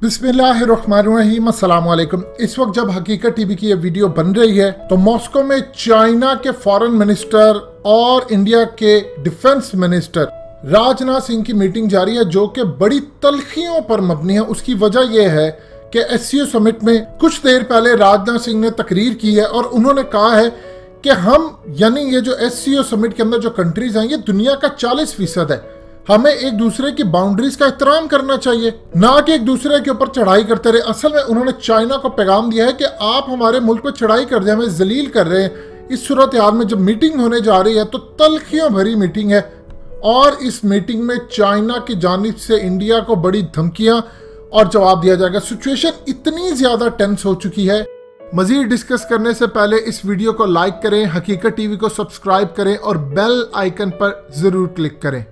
बिस्मिल्लाहिर्रहमानिर्रहीम, अस्सलाम वालेकुम। इस वक्त जब हकीकत टीवी की ये वीडियो बन रही है तो मॉस्को में चाइना के फॉरेन मिनिस्टर और इंडिया के डिफेंस मिनिस्टर राजनाथ सिंह की मीटिंग जारी है, जो कि बड़ी तल्खियों पर मबनी है। उसकी वजह यह है कि एससीओ समिट में कुछ देर पहले राजनाथ सिंह ने तकरीर की है और उन्होंने कहा है कि हम यानी ये जो एससीओ समिट के अंदर जो कंट्रीज हैं ये दुनिया का 40% है। हमें एक दूसरे की बाउंड्रीज का एहतराम करना चाहिए, ना कि एक दूसरे के ऊपर चढ़ाई करते रहे। असल में उन्होंने चाइना को पैगाम दिया है कि आप हमारे मुल्क पर चढ़ाई कर रहे हैं, हमें जलील कर रहे हैं। इस सूरत हाल में जब मीटिंग होने जा रही है तो तल्खियों भरी मीटिंग है और इस मीटिंग में चाइना की जानिब से इंडिया को बड़ी धमकियां और जवाब दिया जाएगा। सिचुएशन इतनी ज्यादा टेंस हो चुकी है। मजीद डिस्कस करने से पहले इस वीडियो को लाइक करें, हकीकत टीवी को सब्सक्राइब करें और बेल आइकन पर जरूर क्लिक करें।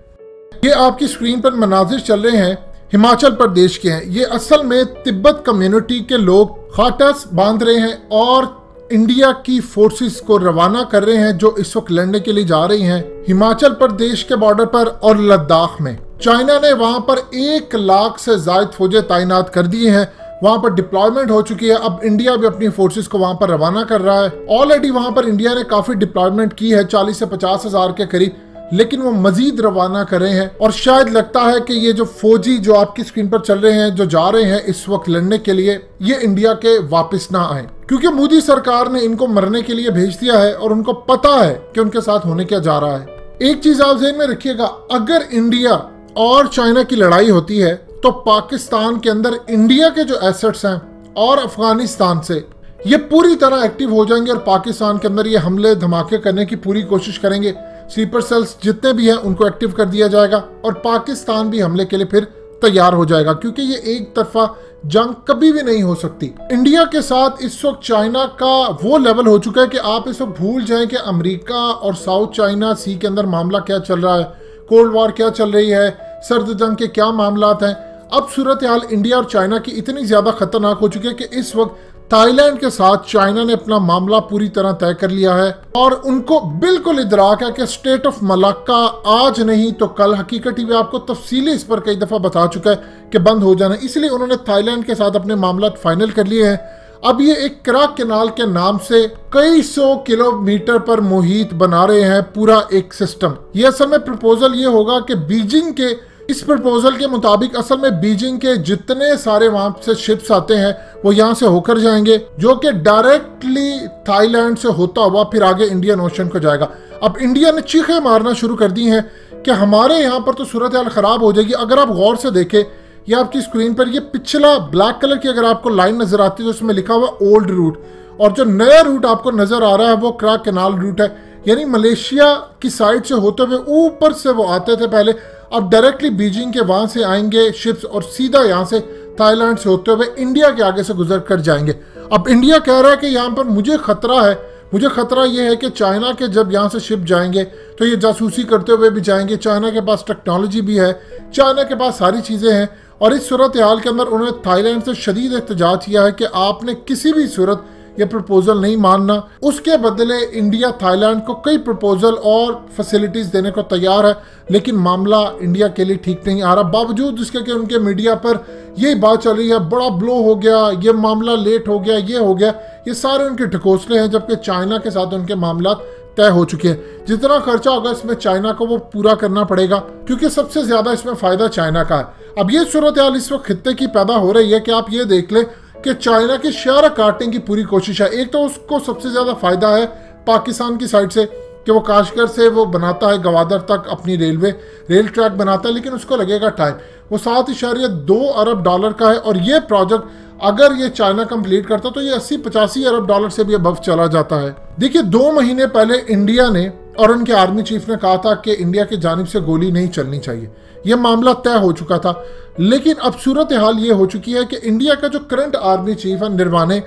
ये आपकी स्क्रीन पर मनाजिर चल रहे हैं, हिमाचल प्रदेश के हैं। ये असल में तिब्बत कम्युनिटी के लोग खाटस बांध रहे हैं और इंडिया की फोर्सेस को रवाना कर रहे हैं, जो इस वक्त लड़ने के लिए जा रही हैं हिमाचल प्रदेश के बॉर्डर पर और लद्दाख में। चाइना ने वहां पर 1 लाख से ज्यादा फौजें तैनात कर दिए हैं, वहां पर डिप्लॉयमेंट हो चुकी है। अब इंडिया भी अपनी फोर्सेस को वहां पर रवाना कर रहा है। ऑलरेडी वहां पर इंडिया ने काफी डिप्लॉयमेंट की है, 40 से 50 हजार के करीब, लेकिन वो मजीद रवाना कर रहे हैं। और शायद लगता है कि ये जो फौजी जो आपकी स्क्रीन पर चल रहे हैं, जो जा रहे हैं इस वक्त लड़ने के लिए, ये इंडिया के वापस ना आए, क्योंकि मोदी सरकार ने इनको मरने के लिए भेज दिया है और उनको पता है कि उनके साथ होने क्या जा रहा है। एक चीज आप ज़हन में रखिएगा, अगर इंडिया और चाइना की लड़ाई होती है तो पाकिस्तान के अंदर इंडिया के जो एसेट्स हैं और अफगानिस्तान से ये पूरी तरह एक्टिव हो जाएंगे और पाकिस्तान के अंदर ये हमले धमाके करने की पूरी कोशिश करेंगे। स्लीपर सेल्स जितने भी हैं उनको एक्टिव कर दिया जाएगा और पाकिस्तान भी हमले के लिए फिर तैयार हो जाएगा, क्योंकि ये एक तरफा जंग कभी भी नहीं हो सकती। इंडिया के साथ इस वक्त चाइना का वो लेवल हो चुका है कि आप इस वक्त भूल जाएं कि अमेरिका और साउथ चाइना सी के अंदर मामला क्या चल रहा है, कोल्ड वॉर क्या चल रही है, सर्द जंग के क्या मामलात हैं। अब सूरत हाल इंडिया और चाइना की इतनी ज्यादा खतरनाक हो चुकी है कि इस वक्त थाईलैंड के साथ चाइना ने अपना मामला पूरी तरह तय कर लिया है और उनको बिल्कुल इदराक है कि स्टेट ऑफ मलाक्का आज नहीं तो कल, हकीकत टीवी आपको तफसीली इस पर कई दफा बता चुका है कि बंद हो जाना, इसलिए उन्होंने थाईलैंड के साथ अपने मामला फाइनल कर लिए हैं। अब ये एक क्राक कैनाल के नाम से कई 100 किलोमीटर पर मुहित बना रहे हैं पूरा एक सिस्टम। ये असल में प्रपोजल ये होगा कि बीजिंग के इस प्रपोजल के मुताबिक असल में बीजिंग के जितने सारे वहां से शिप्स आते हैं वो यहाँ से होकर जाएंगे, जो कि डायरेक्टली थाईलैंड से होता हुआ फिर आगे इंडियन ओशन को जाएगा। अब इंडिया ने चीखें मारना शुरू कर दी हैं कि हमारे यहाँ पर तो सूरत हाल खराब हो जाएगी। अगर आप गौर से देखें, ये आपकी स्क्रीन पर ये पिछला ब्लैक कलर की अगर आपको लाइन नजर आती है तो उसमें लिखा हुआ ओल्ड रूट, और जो नया रूट आपको नजर आ रहा है वो क्राक कैनाल रूट है, यानी मलेशिया की साइड से होते हुए ऊपर से वो आते थे पहले। अब डायरेक्टली बीजिंग के वहां से आएंगे शिप्स और सीधा यहाँ से थाईलैंड से होते हुए इंडिया के आगे से गुजर कर जाएंगे। अब इंडिया कह रहा है कि यहाँ पर मुझे खतरा है, मुझे खतरा ये है कि चाइना के जब यहाँ से शिप जाएंगे तो ये जासूसी करते हुए भी जाएंगे। चाइना के पास टेक्नोलॉजी भी है, चाइना के पास सारी चीज़ें हैं, और इस सूरत हाल के अंदर उन्होंने थाईलैंड से शदीद एहतजाज किया है कि आपने किसी भी सूरत ये प्रपोजल नहीं मानना। उसके बदले इंडिया थाईलैंड को कई प्रपोजल और फैसिलिटीज देने को तैयार है, लेकिन मामला इंडिया के लिए ठीक नहीं आ रहा, बावजूद इसके कि उनके मीडिया पर यही बात चल रही है, बड़ा ब्लो हो गया, ये मामला लेट हो गया, ये हो गया। ये सारे उनके ढकोसले हैं, जबकि चाइना के साथ उनके मामला तय हो चुके हैं। जितना खर्चा होगा इसमें चाइना को वो पूरा करना पड़ेगा, क्योंकि सबसे ज्यादा इसमें फायदा चाइना का है। अब ये सूरत हाल इस वक्त खित्ते की पैदा हो रही है कि आप ये देख लें कि चाइना की शहर काटने की पूरी कोशिश है। एक तो उसको सबसे ज्यादा फायदा है पाकिस्तान की साइड से कि वो काशगर से वो बनाता है गवादर तक अपनी रेल ट्रैक बनाता है, लेकिन उसको लगेगा टाइम। वो 7.2 अरब डॉलर का है और ये प्रोजेक्ट अगर ये चाइना कंप्लीट करता तो ये 80-85 अरब डॉलर से भी अबव चला जाता है। देखिए 2 महीने पहले इंडिया ने और उनके आर्मी चीफ ने कहा था कि इंडिया की जानिब से गोली नहीं चलनी चाहिए, यह मामला तय हो चुका था। लेकिन अब सूरत हाल ये हो चुकी है कि इंडिया का जो करंट आर्मी चीफ है निर्वाणे,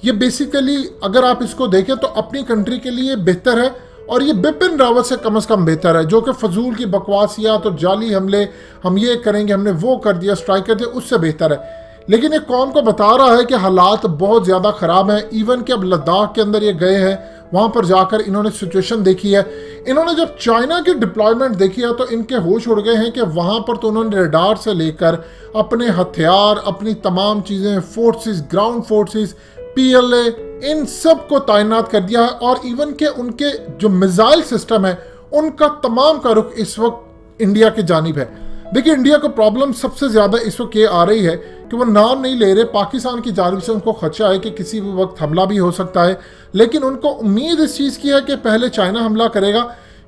ये बेसिकली अगर आप इसको देखें तो अपनी कंट्री के लिए बेहतर है और ये बिपिन रावत से कम बेहतर है, जो कि फजूल की बकवासियात और जाली हमले, हम ये करेंगे, हमने वो कर दिया, स्ट्राइक कर दिया, उससे बेहतर है। लेकिन ये कौम को बता रहा है कि हालात बहुत ज़्यादा ख़राब हैं। इवन कि अब लद्दाख के अंदर ये गए हैं, वहां पर जाकर इन्होंने सिचुएशन देखी है। इन्होंने जब चाइना की डिप्लॉयमेंट देखी है तो इनके होश उड़ गए हैं कि वहां पर तो उन्होंने रडार से लेकर अपने हथियार, अपनी तमाम चीजें, फोर्सेस, ग्राउंड फोर्सेस, PLA, इन सब को तैनात कर दिया है। और इवन के उनके जो मिसाइल सिस्टम है उनका तमाम का रुख इस वक्त इंडिया की जानिब है। देखिए, इंडिया को प्रॉब्लम सबसे ज्यादा इस वक्त ये आ रही है कि वो नाम नहीं ले रहे। पाकिस्तान की जानिब से उनको खदशा है कि किसी भी वक्त हमला भी हो सकता है, लेकिन उनको उम्मीद इस चीज़ की है कि पहले चाइना हमला करेगा,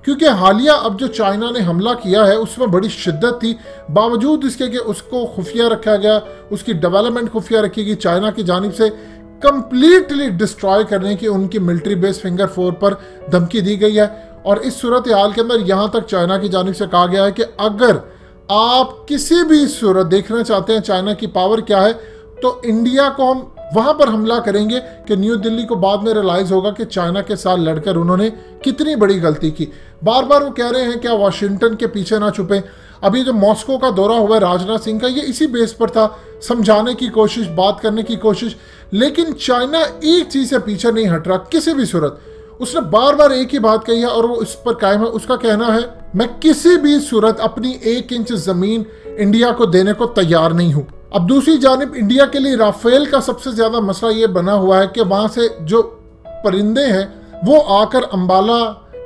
क्योंकि हालिया अब जो चाइना ने हमला किया है उसमें बड़ी शिद्दत थी। बावजूद इसके कि उसको खुफिया रखा गया, उसकी डेवलपमेंट खुफिया रखी गई, चाइना की जानिब से कंप्लीटली डिस्ट्रॉय करने की उनकी मिलिट्री बेस फिंगर 4 पर धमकी दी गई है। और इस सूरत हाल के अंदर यहाँ तक चाइना की जानिब से कहा गया है कि अगर आप किसी भी सूरत देखना चाहते हैं चाइना की पावर क्या है, तो इंडिया को हम वहां पर हमला करेंगे कि न्यू दिल्ली को बाद में रियलाइज होगा कि चाइना के साथ लड़कर उन्होंने कितनी बड़ी गलती की। बार बार वो कह रहे हैं कि वाशिंगटन के पीछे ना छुपे। अभी जो मॉस्को का दौरा हुआ है राजनाथ सिंह का, ये इसी बेस पर था, समझाने की कोशिश, बात करने की कोशिश। लेकिन चाइना एक चीज से पीछे नहीं हट रहा किसी भी सूरत। उसने बार बार एक ही बात कही है और वो इस पर कायम है। उसका कहना है, मैं किसी भी सूरत अपनी 1 इंच जमीन इंडिया को देने को तैयार नहीं हूं। अब दूसरी जानिब इंडिया के लिए राफेल का सबसे ज्यादा मसला ये बना हुआ है कि वहां से जो परिंदे हैं वो आकर अंबाला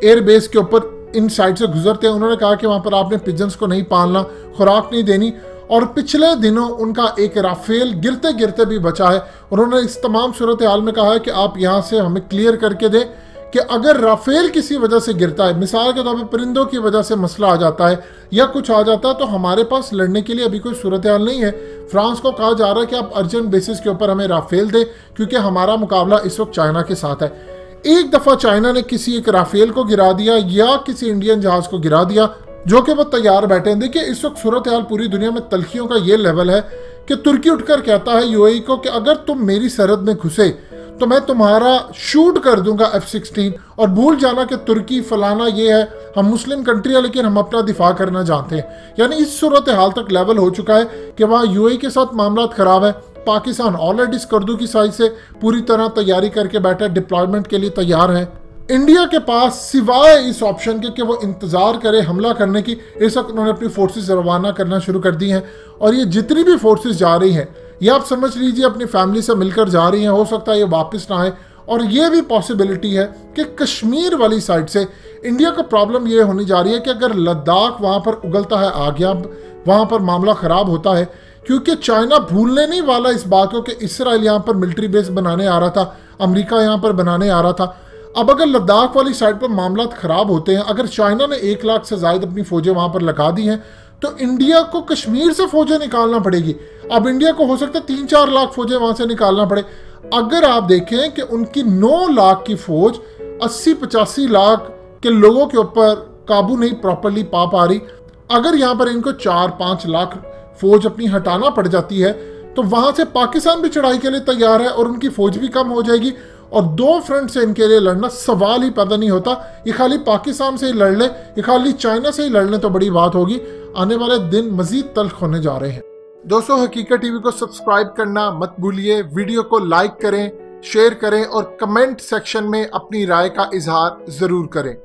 एयरबेस के ऊपर इन साइड से गुजरते हैं। उन्होंने कहा कि वहां पर आपने पिजन्स को नहीं पालना, खुराक नहीं देनी। और पिछले दिनों उनका एक राफेल गिरते गिरते भी बचा है। उन्होंने इस तमाम सूरत हाल में कहा है कि आप यहाँ से हमें क्लियर करके दें कि अगर राफेल किसी वजह से गिरता है, मिसाल के तौर पर परिंदों की वजह से मसला आ जाता है या कुछ आ जाता है, तो हमारे पास लड़ने के लिए अभी कोई सूरत हाल नहीं है। फ्रांस को कहा जा रहा है कि आप अर्जेंट बेसिस के ऊपर हमें राफेल दें, क्योंकि हमारा मुकाबला इस वक्त चाइना के साथ है। एक दफा चाइना ने किसी एक राफेल को गिरा दिया या किसी इंडियन जहाज को गिरा दिया, जो कि वो तैयार बैठे हैं। देखिए, इस वक्त सूरत हाल पूरी दुनिया में तलखियों का ये लेवल है कि तुर्की उठकर कहता है UAE को कि अगर तुम मेरी सरहद में घुसे तो मैं तुम्हारा शूट कर दूंगा F-16। और भूल जाना कि तुर्की फलाना ये है, हम मुस्लिम कंट्री है लेकिन हम अपना दिफा करना जानते हैं। यानी इस सूरत हाल तक लेवल हो चुका है कि वहाँ UAE के साथ मामला खराब है। पाकिस्तान ऑलरेडी स्कर्दू की साइड से पूरी तरह तैयारी करके बैठा है, डिप्लॉयमेंट के लिए तैयार है। इंडिया के पास सिवाय इस ऑप्शन के कि वो इंतजार करे हमला करने की, इस वक्त उन्होंने अपनी फोर्सेस रवाना करना शुरू कर दी हैं। और ये जितनी भी फोर्सेस जा रही हैं, ये आप समझ लीजिए अपनी फैमिली से मिलकर जा रही हैं। हो सकता है ये वापस ना आए। और ये भी पॉसिबिलिटी है कि कश्मीर वाली साइड से इंडिया को प्रॉब्लम ये होनी जा रही है कि अगर लद्दाख वहाँ पर उगलता है आ गया, वहाँ पर मामला ख़राब होता है, क्योंकि चाइना भूलने नहीं वाला इस बात को कि इसराइल यहाँ पर मिलिट्री बेस बनाने आ रहा था, अमेरिका यहाँ पर बनाने आ रहा था। अब अगर लद्दाख वाली साइड पर मामला खराब होते हैं, अगर चाइना ने 1 लाख से ज़ायद अपनी फौजें वहाँ पर लगा दी हैं, तो इंडिया को कश्मीर से फौजें निकालना पड़ेगी। अब इंडिया को हो सकता है 3-4 लाख फौजें वहाँ से निकालना पड़े। अगर आप देखें कि उनकी 9 लाख की फौज 80-85 लाख के लोगों के ऊपर काबू नहीं प्रॉपरली पा रही, अगर यहाँ पर इनको 4-5 लाख फौज अपनी हटाना पड़ जाती है, तो वहाँ से पाकिस्तान भी चढ़ाई के लिए तैयार है और उनकी फौज भी कम हो जाएगी। और 2 फ्रंट से इनके लिए लड़ना सवाल ही पैदा नहीं होता। ये खाली पाकिस्तान से ही लड़ ले, ये खाली चाइना से ही लड़ने तो बड़ी बात होगी। आने वाले दिन मजीद तल्ख होने जा रहे हैं। दोस्तों, हकीकत टीवी को सब्सक्राइब करना मत भूलिए, वीडियो को लाइक करें, शेयर करें और कमेंट सेक्शन में अपनी राय का इजहार जरूर करें।